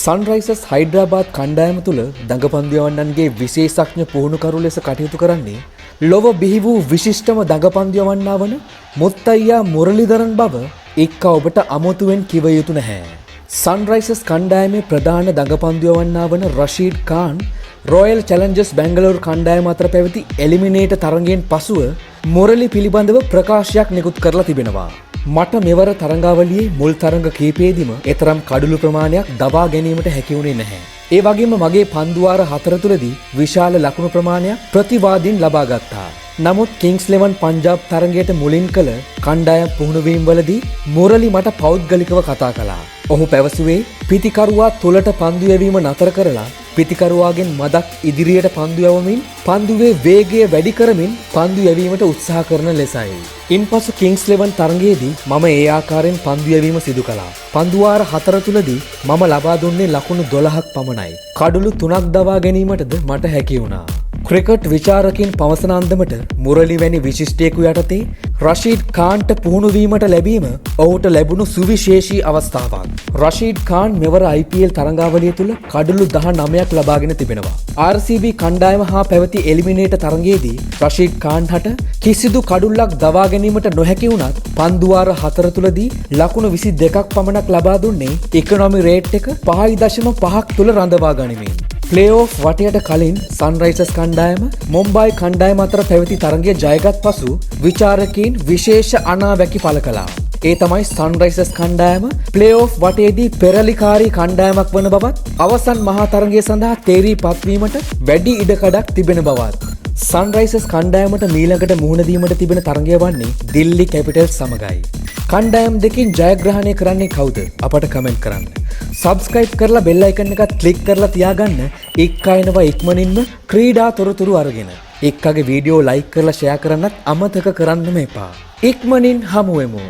Sunrises Hyderabad කණ්ඩායම තුළ දඟපන්දුවන්නන්ගේ විශේෂඥ පුහුණුකරු ලෙස කටයුතු කරන්නේ ලොව බිහි වූ විශිෂ්ටම දඟපන්දුවන්නා වන Muttaiya Muralitharan බව IKKA ඔබට අමුතුවෙන් කිව යුතු නැහැ. Sunrises කණ්ඩායමේ ප්‍රධාන දඟපන්දුවන්නා වන Rashid Royal Challengers Bangalore කණ්ඩායම අතර පැවති එලිමිනේටර් තරඟයෙන් පසුව මුරලි පිළිබඳව ප්‍රකාශයක් නිකුත් කරලා තිබෙනවා. මට මෙවර තරඟාවලියේ මුල් තරඟ කීපයේදීම එතරම් කඩළු ප්‍රමාණයක් දබා ගැනීමට හැකි වුණේ නැහැ. ඒ වගේම මගේ පන්දුවාර 4 තුලදී විශාල ලකුණු ප්‍රමාණයක් ප්‍රතිවාදීන් ලබා ගත්තා. නමුත් Kings 11 පංජාබ් තරඟයට මුලින් කළ කණ්ඩායම් පුහුණුවීම් වලදී මුරලි මට පෞද්ගලිකව කතා කළා. ඔහු පැවසුවේ පිතිකරුවා තුලට පන්දු යැවීම නතර කරලා පිතිකරුවාගෙන් මදක් ඉදිරියට පන්දු යවමින් පන්දුවේ වේගය වැඩි කරමින් පන්දු යැවීමට උත්සාහ කරන ලෙසයි. ඉන්පසු Kings 11 තරඟයේදී මම ඒ ආකාරයෙන් පන්දු යැවීම සිදු කළා. පන්දුවාර 4 තුලදී මම ලබා දුන්නේ ලකුණු 12ක් පමණයි. කඩළු 3ක් දවා ගැනීමටද මට හැකි වුණා. ක්‍රිකට් විචාරකින් පවසන අන්දමට මුරලි වැනි විශිෂ්ටයෙකු යටතේ රෂීඩ් ඛාන්ට පුහුණුවීමට ලැබීම ඔහුට ලැබුණු සුවිශේෂී අවස්ථාවක්. රෂීඩ් ඛාන් මෙවර IPL තරඟාවලිය තුල කඩළු 19ක් ලබාගෙන තිබෙනවා. RCB කණ්ඩායම හා පැවති එලිමිනේටර් තරඟයේදී රෂීඩ් ඛාන් හට කිසිදු කඩුල්ලක් දවා ගැනීමට නොහැකි වුණත් පන්දුවාර 4 තුලදී ලකුණු 22ක් පමණක් ලබා දුන්නේ ඉකොනොමි රේට් එක 5.5ක් තුල රඳවා ගනිමින්. ප්ලේ-ඔෆ් වටයට කලින් Sunrises කණ්ඩායම මුම්බයි කණ්ඩායම අතර පැවති තරගය ජයගත් පසු විචාරකයින් විශේෂ අනාවැකි පළ කළා. ඒ තමයි Sunrises කණ්ඩායම ප්ලේ-ඔෆ් වටේදී පෙරලිකාරී කණ්ඩායමක් වන බවත් අවසන් මහා තරගය සඳහා තේරී පත්වීමට වැඩි ඉඩකඩක් තිබෙන බවත්. Sunrises කණ්ඩායමට මීළඟට මුහුණ දීමට තිබෙන තරගය වන්නේ දිල්ලි කැපිටල්ස් සමගයි. කණ්ඩායම් දෙකින් ජයග්‍රහණය කරන්නේ කවුද? අපට කමෙන්ට් කරන්න. සබ්ස්ක්‍රයිබ් කරලා බෙල් අයිකන් එකත් ක්ලික් කරලා තියාගන්න. IKKA එනවා ඉක්මනින්ම ක්‍රීඩා තොරතුරු අරගෙන. IKKAගේ වීඩියෝ ලයික් කරලා ෂෙයා කරන්නත් අමතක කරන්නම එපා. ඉක්මනින් හමු වෙමු.